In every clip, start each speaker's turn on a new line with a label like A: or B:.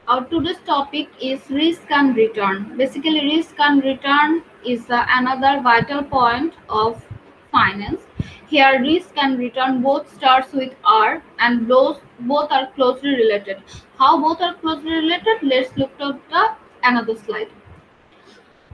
A: Our today's topic is risk and return. Basically, risk and return is another vital point of finance. Here, risk and return both starts with R, and those both are closely related. How both are closely related? Let's look at the another slide.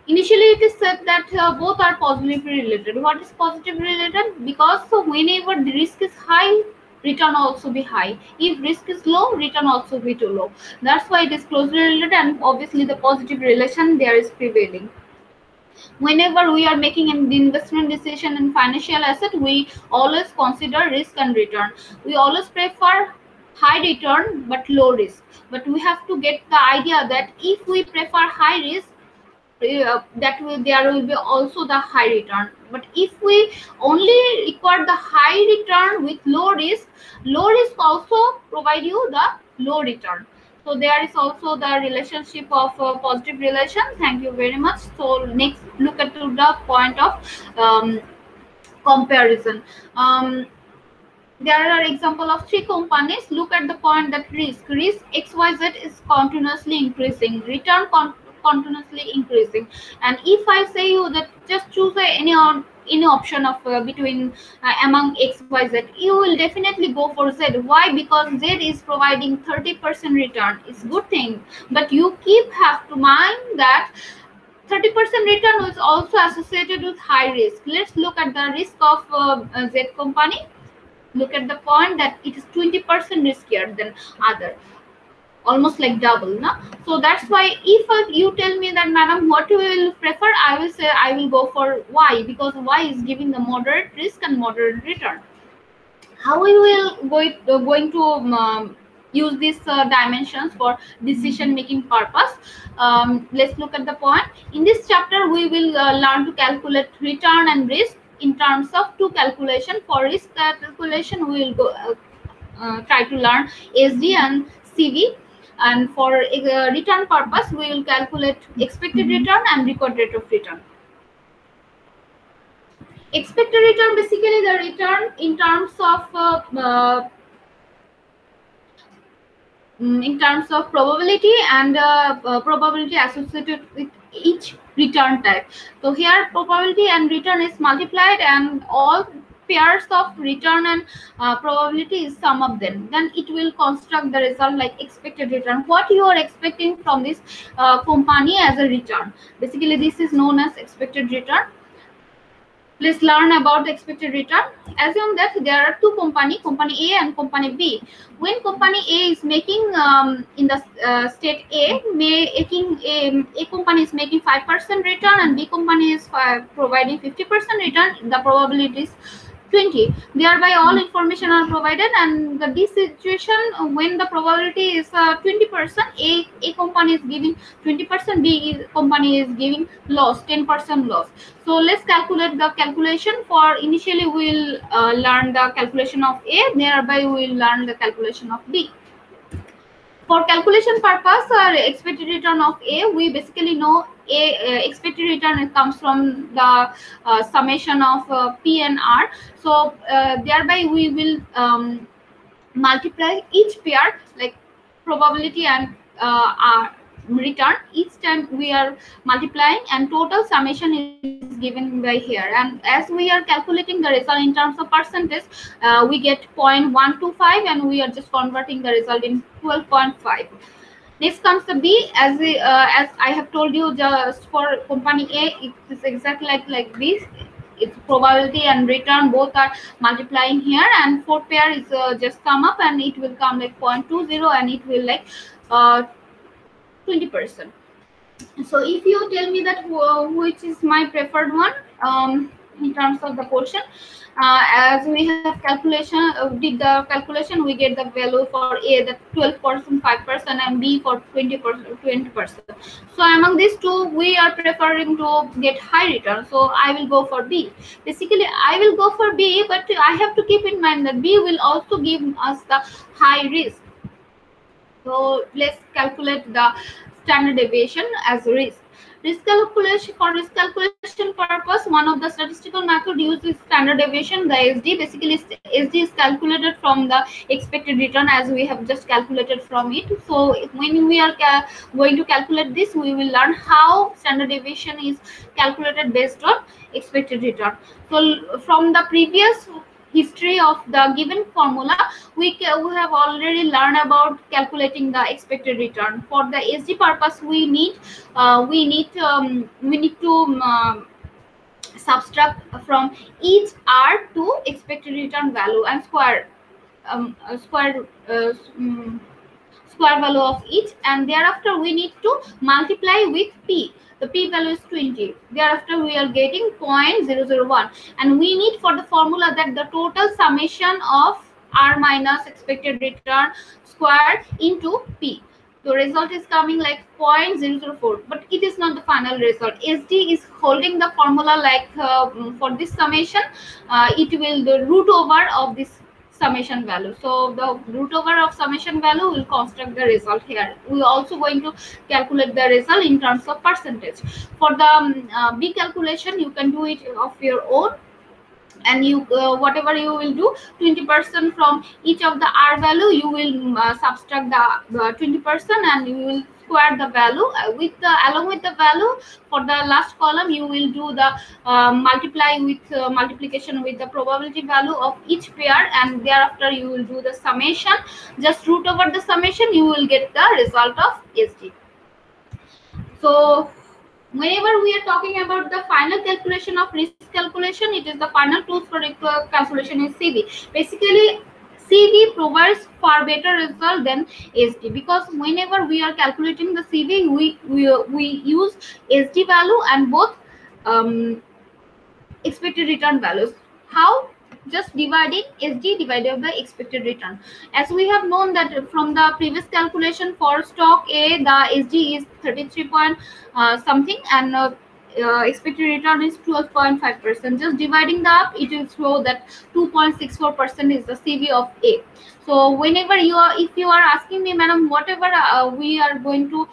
A: Initially, it is said that both are positively related. What is positively related? Because whenever the risk is high, return also be high. If risk is low, return also be too low. That's why it is closely related, and obviously the positive relation there is prevailing. Whenever we are making an investment decision in financial asset, we always consider risk and return. We always prefer high return but low risk. But we have to get the idea that if we prefer high risk, that will there will be also the high return. But if we only require the high return with low risk also provide you the low return. So there is also the relationship of positive relation. Thank you very much. So next look at to the point of comparison. um, there are example of three companies. Look at the point that risk XYZ is continuously increasing, return continuously increasing. And if I say you that just choose any option of between among XYZ, you will definitely go for Z. Why? Because Z is providing 30% return. It's good thing, but you keep have to mind that 30% return is also associated with high risk. Let's look at the risk of Z company. Look at the point that it is 20% riskier than other, almost like double, na? So that's why if you tell me that, madam, what you will prefer, I will say I will go for Y, because Y is giving the moderate risk and moderate return. How we will going to use these dimensions for decision making purpose? Let's look at the point. In this chapter we will learn to calculate return and risk in terms of two calculation. For risk calculation we will try to learn SD and CV, and for return purpose we will calculate expected return and record rate of return. Expected return, basically the return in terms of probability, and probability associated with each return type. So here probability and return is multiplied, and all pairs of return and probability is sum of them, then it will construct the result like expected return. What you are expecting from this company as a return, basically this is known as expected return. Let's learn about the expected return. Assume that there are two company A and company B. When company A is making in the state A, A company is making 5% return and B company is providing 50% return. The probability is 20. Thereby, all information are provided, and this situation when the probability is 20%, A company is giving 20%, company is giving loss 10% loss. So let's calculate the calculation. For initially we will learn the calculation of A, thereby we will learn the calculation of B. For calculation purpose, expected return of A, we basically know A expected return, it comes from the summation of P and R. So thereby we will multiply each pair like probability and return. Each time we are multiplying, and total summation is given by here. And as we are calculating the result in terms of percentage, we get 0.125, and we are just converting the result in 12.5. Next comes the B. As I have told you, just for company A, it is exactly like this. Its probability and return both are multiplying here, and fourth pair is just come up, and it will come like 0.20, and it will like 20%. So if you tell me that which is my preferred one, in terms of the portion, as we have calculation did the calculation, we get the value for A that 12%, 5%, and B for 20%. So among these two we are preferring to get high return, so I will go for B. Basically I will go for B, but I have to keep in mind that B will also give us the high risk. So let's calculate the standard deviation as risk. Risk calculation purpose, one of the statistical method used is standard deviation, the SD. Basically, SD is calculated from the expected return, as we have just calculated from it. So when we are going to calculate this, we will learn how standard deviation is calculated based on expected return. So from the previous history of the given formula, we have already learned about calculating the expected return. For the SD purpose, we need to subtract from each R to expected return value and square um, uh, square uh, um, square value of each, and thereafter we need to multiply with p. The p value is 20. Thereafter we are getting 0.001, and we need for the formula that the total summation of r minus expected return square into p. The result is coming like 0.004, but it is not the final result. SD is holding the formula like for this summation, it will the root over of this summation value. So the root over of summation value will construct the result here. We are also going to calculate the result in terms of percentage. For the B calculation, you can do it of your own, and you whatever you will do, 20% from each of the R value, you will subtract the 20%, and you will square the value with the along with the value. For the last column, you will do the multiply with multiplication with the probability value of each pair, and thereafter you will do the summation. Just root over the summation, you will get the result of SD. So whenever we are talking about the final calculation of risk calculation, it is the final tools for calculation is CV. Basically, CV provides far better result than SD, because whenever we are calculating the CV, we use SD value and both expected return values. How? Just dividing SD divided by expected return. As we have known that from the previous calculation for stock A, the SD is 33 point something, and expected return is 12.5%. Just dividing that, it will show that 2.64% is the CV of A. So whenever if you are asking me, madam, whatever we are going to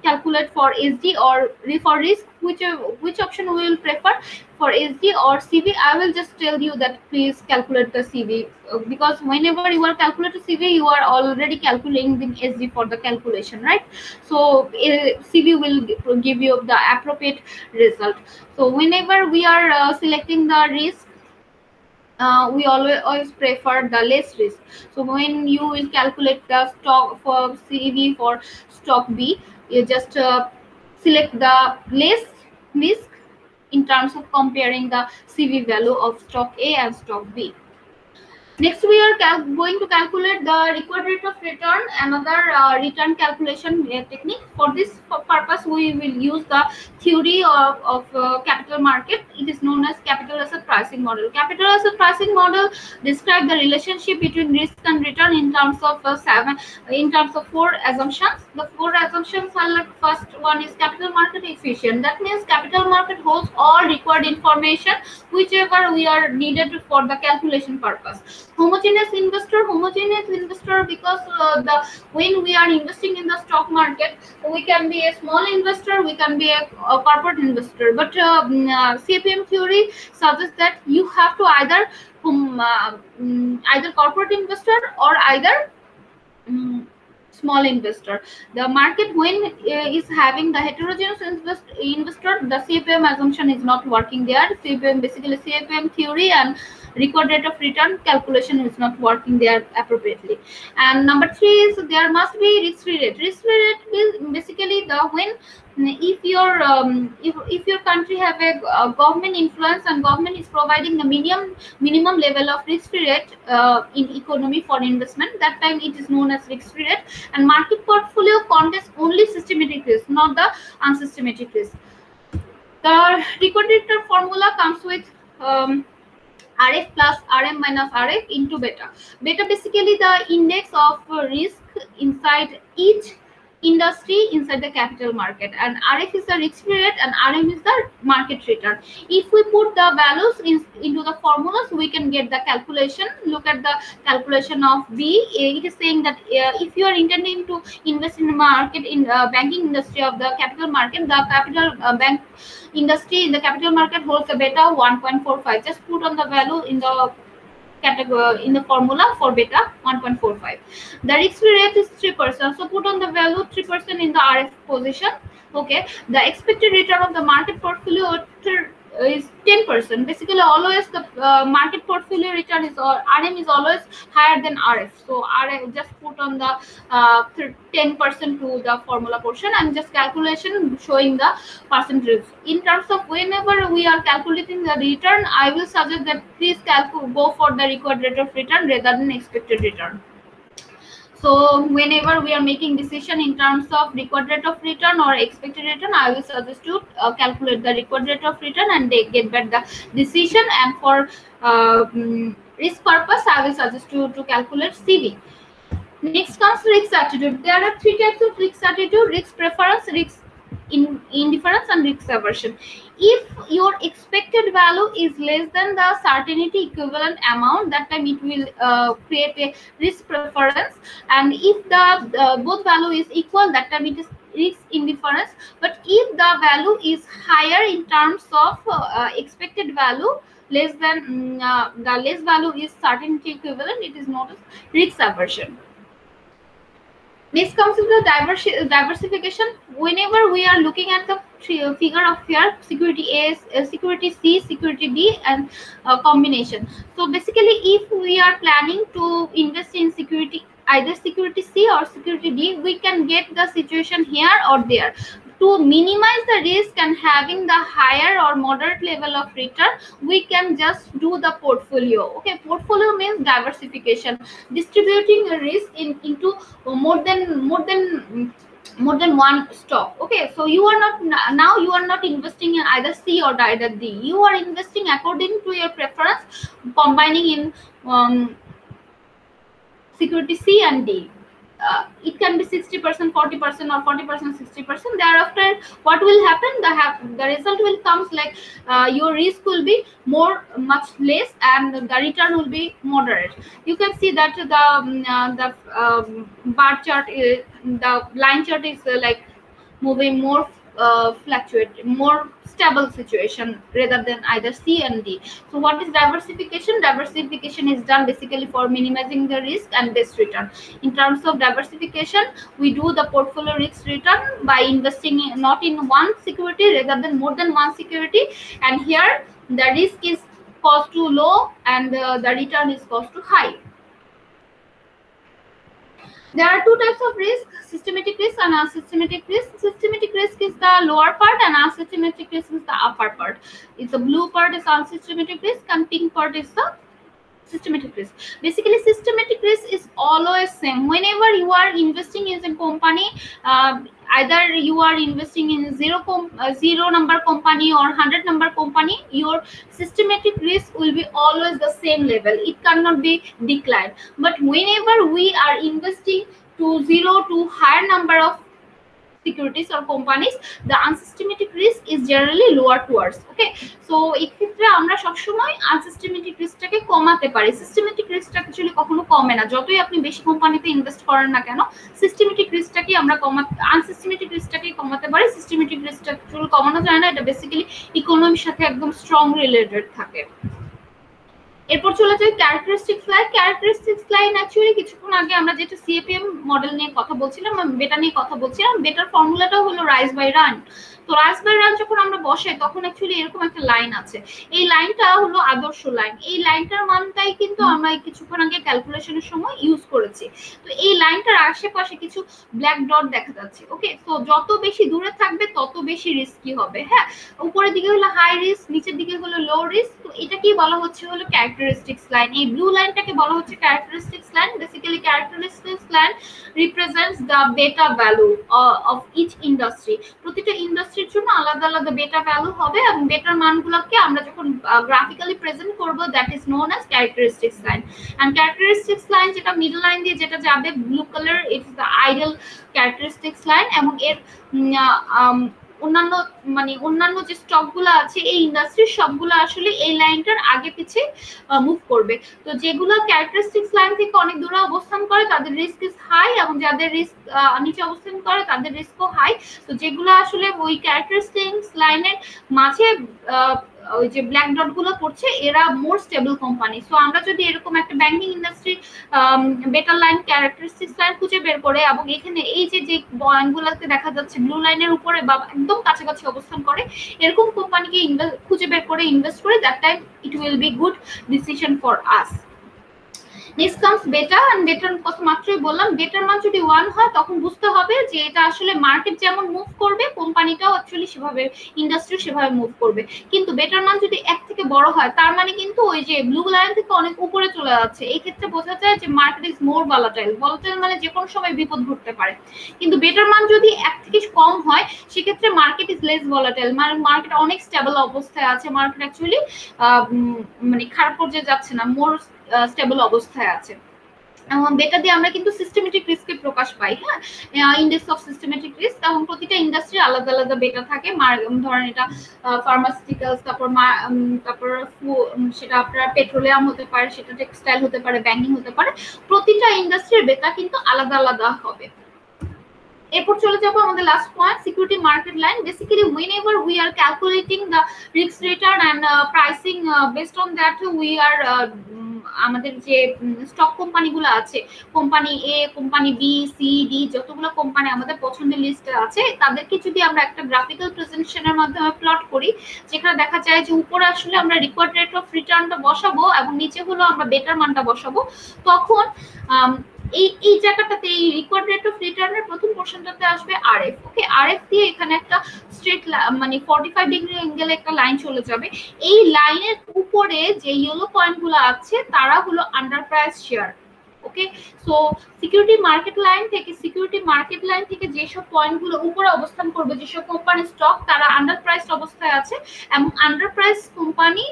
A: calculate for SD or for risk, which option we will prefer for SD or CV, I will just tell you that please calculate the CV, because whenever you are calculating CV, you are already calculating the SD for the calculation, right? So CV will give you the appropriate result. So whenever we are selecting the risk, we always prefer the less risk. So when you will calculate the stock for CV for stock B, you just select the less risk in terms of comparing the CV value of stock A and stock B. Next, we are going to calculate the required rate of return, another return calculation technique. For this purpose, we will use the theory of capital market. It is known as capital asset pricing model. Capital asset pricing model describes the relationship between risk and return in terms of four assumptions. The four assumptions are like, first one is capital market efficient. That means capital market holds all required information whichever we are needed for the calculation purpose. Homogeneous investor, because when we are investing in the stock market, we can be a small investor, we can be a corporate investor, but CPM theory suggests that you have to either either corporate investor or either small investor. The market, when is having the heterogeneous investor, the CPM assumption is not working there. CPM, basically CPM theory and record rate of return calculation is not working there appropriately. And number three is there must be risk-free rate. Risk-free rate is basically the when if your country have a government influence and government is providing the minimum level of risk-free rate in economy for investment, that time it is known as risk-free rate. And market portfolio contains only systematic risk, not the unsystematic risk. The record rate formula comes with RF plus RM minus RF into beta. Beta basically the index of risk inside each industry inside the capital market, and RF is the risk-free rate and RM is the market return. If we put the values into the formulas, we can get the calculation. Look at the calculation of B. It is saying that if you are intending to invest in the market, in banking industry of the capital market, the capital bank industry in the capital market holds a beta 1.45. Just put on the value in the category in the formula for beta 1.45. The risk-free rate is 3%, so put on the value 3% in the RF position. Okay, the expected return of the market portfolio is 10%. Basically, always the market portfolio return is, or RM is always higher than RF. So RF, just put on the 10% to the formula portion and just calculation showing the percentage. In terms of whenever we are calculating the return, I will suggest that please go for the required rate of return rather than expected return. So whenever we are making decision in terms of required rate of return or expected return, I will suggest to calculate the required rate of return and they get back the decision. And for risk purpose, I will suggest to calculate CV. Next comes risk attitude. There are three types of risk attitude: risk preference, risk indifference, and risk aversion. If your expected value is less than the certainty equivalent amount, that time it will create a risk preference, and if the both value is equal, that time it is risk indifference. But if the value is higher in terms of expected value, less than the less value is certainty equivalent, it is known as risk aversion. Next comes to the diversification. Whenever we are looking at the figure of here, security A, security C, security D, and combination. So basically, if we are planning to invest in security, either security C or security D, we can get the situation here or there. To minimize the risk and having the higher or moderate level of return, we can just do the portfolio. Okay, portfolio means diversification, distributing a risk into more than one stock. Okay, so you are not now you are not investing in either C or either D. You are investing according to your preference, combining in security C and D. It can be 60%, 40%, or 40%, 60%. Thereafter, what will happen? The result will comes like your risk will be much less, and the return will be moderate. You can see that the bar chart, the line chart is like moving more more stable situation rather than either C and D. So what is diversification? Diversification is done basically for minimizing the risk and best return. In terms of diversification, we do the portfolio risk return by investing not in one security rather than more than one security, and here the risk is cost to low and the return is cost to high. There are two types of risk: systematic risk and unsystematic risk. Systematic risk is the lower part and unsystematic risk is the upper part. It's the blue part is unsystematic risk and pink part is the systematic risk. Basically, systematic risk is always same. Whenever you are investing in a company, either you are investing in zero number company or 100 number company, your systematic risk will be always the same level. It cannot be declined. But whenever we are investing to zero to higher number of securities or companies, the unsystematic risk is generally lower towards. Okay, so এক্ষেত্রে আমরা সব সময় আনসিস্টেমেটিক রিস্কটাকে কমাতে পারি। Systematic রিস্কটা actually কখনো কমে না, যতই আপনি বেশি কোম্পানিতে ইনভেস্ট করেন না কেন, সিস্টেমেটিক রিস্কটাকে আমরা আনসিস্টেমেটিক রিস্কটাকে কমাতে পারি। সিস্টেমেটিক রিস্কটা অ্যাকচুয়ালি কমানো যায় না, এটা বেসিক্যালি ইকোনমির সাথে একদম স্ট্রং রিলেটেড থাকে। এরপর চলে যাই characteristics line. Characteristics line actually কিছুক্ষণ আগে আমরা যেটা সিএপিএম মডেল নিয়ে কথা বলছিলাম, বেটা নিয়ে কথা বলছিলাম, বেটার ফর্মুলাটাও হলো রাইজ বাই রান। তো রাইজ বাই রান যখন আমরা বসাই তখন অ্যাকচুয়ালি এরকম একটা লাইন আছে। এই লাইনটা হলো আদর্শ লাইন। এই লাইনটার মানটাই কিন্তু আমরা কিছুক্ষণ আগে ক্যালকুলেশনের সময় ইউজ করেছি। তো এই লাইনটার আশেপাশে কিছু ব্ল্যাক ডট দেখা যাচ্ছে। ওকে, তো যত বেশি দূরে থাকবে তত বেশি রিস্কি হবে। হ্যাঁ, উপরের দিকে হলো হাই রিস্ক, নিচের দিকে হলো লো রিস্ক। তো এটাকেই বলা হচ্ছে হলো characteristics line. এই ব্লু লাইনটাকে বলা হচ্ছে characteristics line. Basically characteristics line represents the beta value of each industry. প্রতিটা ইন্ডাস্ট্রি ইন্ডাস্ট্রির জন্য আলাদা আলাদা বেটা ভ্যালু হবে এবং বেটার মানগুলোকে আমরা যখন গ্রাফিক্যালি প্রেজেন্ট করব that is known as characteristics line. And characteristics line যেটা মিডল লাইন দিয়ে যেটা যাবে blue colour, it's the ideal characteristics line. এবং এর অন্যান্য যে স্টকগুলো আছে এই ইন্ডাস্ট্রির সবগুলো আসলে এই লাইনটার আগে পিছে মুভ করবে। তো যেগুলো ক্যারেক্টারিস্টিক্স লাইন থেকে অনেক দূরে অবস্থান করে তাদের রিস্ক ইজ হাই, এবং যাদের রিস্ক নিচে অবস্থান করে তাদের রিস্কও হাই। তো যেগুলো আসলে ওই ক্যারেক্টারিস্টিক্স লাইনের মাঝে ওই যে ব্ল্যাক ডট গুলো পড়ছে এরা মোর স্টেবল কোম্পানি। সো আমরা যদি এরকম একটা banking industry better line characteristics line খুঁজে বের করে, এবং এখানে এই যে যে পয়েন্টগুলোতে দেখা যাচ্ছে ব্লু লাইনের উপরে বা একদম কাছাকাছি অবস্থান করে এরকম কোম্পানিকে খুঁজে বের করে ইনভেস্ট করে, that time it will be good decision for us. Next comes বেটা। এন্ড বেটার কথা মাত্রই বললাম, বেটার মান যদি 1 হয় তখন বুঝতে হবে যে এটা আসলে মার্কেট যেমন মুভ করবে কোম্পানিটাও অ্যাকচুয়ালি সেভাবে, ইন্ডাস্ট্রি সেভাবে মুভ করবে। কিন্তু বেটার মান যদি 1 থেকে বড় হয় তার মানে কিন্তু ওই যে ব্লু লাইন থেকে অনেক উপরে চলে যাচ্ছে, এই ক্ষেত্রে বোঝা যায় যে market is more volatile. Volatile মানে যে কোনো সময় বিপদ ঘটতে পারে। কিন্তু বেটার মান যদি 1 থেকে কম হয় সেক্ষেত্রে মার্কেট ইজ লেস ভলাটাইল, মানে মার্কেট অনেক স্টেবল অবস্থায় আছে, মার্কেট অ্যাকচুয়ালি মানে খারাপ পর্যায়ে যাচ্ছে না, মোর স্টেবল অবস্থায় আছে। বেটা দিয়ে আমরা কিন্তু সিস্টেমেটিক রিস্কের প্রকাশ পাই। হ্যাঁ, ইন্ডেক্স অফ সিস্টেমেটিক রিস্ক, এবং প্রতিটা ইন্ডাস্ট্রি আলাদা আলাদা বেটা থাকে। ধরেন এটা ফার্মাসিউটিক্যালস, তারপর সেটা আপনার পেট্রোলিয়াম হতে পারে, সেটা টেক্সটাইল হতে পারে, ব্যাংকিং হতে পারে। প্রতিটা ইন্ডাস্ট্রির বেটা কিন্তু আলাদা আলাদা হবে। এরপর চলে যাবো আমাদের last point, security market line. Basically whenever we are calculating the risk return and pricing based on that we are আমাদের যে স্টক কোম্পানিগুলো আছে, কোম্পানি এ, কোম্পানি বি, সি, ডি, যতগুলো কোম্পানি আমাদের পছন্দের লিস্টে আছে তাদেরকে যদি আমরা একটা গ্রাফিক্যাল প্রেজেন্টেশনের মাধ্যমে প্লট করি, যেখানে দেখা যায় যে উপরে আসলে আমরা রিকোয়ার্ড রেট অফ রিটার্নটা বসাবো এবং নিচে হলো আমরা বেটার মানটা বসাবো, তখন এই জায়গাটাতে এই রিকোয়ার্ড রেট অফ রিটার্নের প্রথম পোরশনটাতে আসবে আরএফ। ওকে, আরএফ দিয়ে এখানে একটা স্ট্রেট মানে 45 ডিগ্রি অ্যাঙ্গেলে একটা লাইন চলে যাবে। এই লাইনের উপরে যে ইয়েলো পয়েন্টগুলো আছে তারা হলো আন্ডার প্রাইস শেয়ার। ওকে, সো সিকিউরিটি মার্কেট লাইন থেকে যেসব পয়েন্টগুলো উপরে অবস্থান করবে, যেসব কোম্পানির স্টক তারা আন্ডার প্রাইসড অবস্থায় আছে, এবং আন্ডার প্রাইস কোম্পানি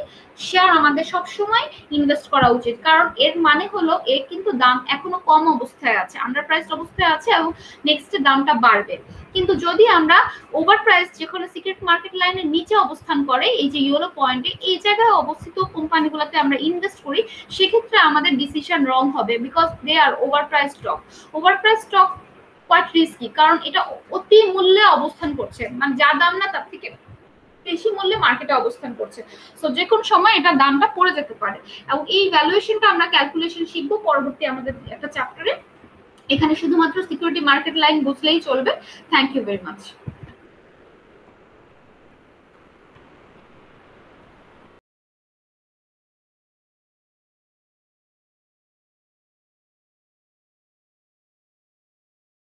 A: শেয়ার আমাদের সবসময় ইনভেস্ট করা উচিত। কারণ এর মানে হলো এর কিন্তু দাম এখনো কম অবস্থায় আছে, আন্ডার প্রাইসড অবস্থায় আছে, এবং নেক্সট দামটা বাড়বে। কিন্তু যদি আমরা ওভার প্রাইস, যেখানে সিক্রেট মার্কেট লাইনের নিচে অবস্থান করে এই যে ইয়েলো পয়েন্টে, এই জায়গায় অবস্থিত কোম্পানিগুলোতে আমরা ইনভেস্ট করি, সেক্ষেত্রে আমাদের ডিসিশন রং হবে, because they are over price stock. Over price stock quite risky, কারণ এটা অতি মূল্যে অবস্থান করছে, মানে যা দাম না তার থেকে বেশি মূল্যে মার্কেটে অবস্থান করছে। সো যে কোনো সময় এটা দামটা পড়ে যেতে পারে, এবং এই ভ্যালুয়েশনটা আমরা ক্যালকুলেশন শিখবো পরবর্তী আমাদের একটা চ্যাপ্টারে। এখানে শুধুমাত্র সিকিউরিটি মার্কেট লাইন বুঝলেই চলবে। Thank you very much.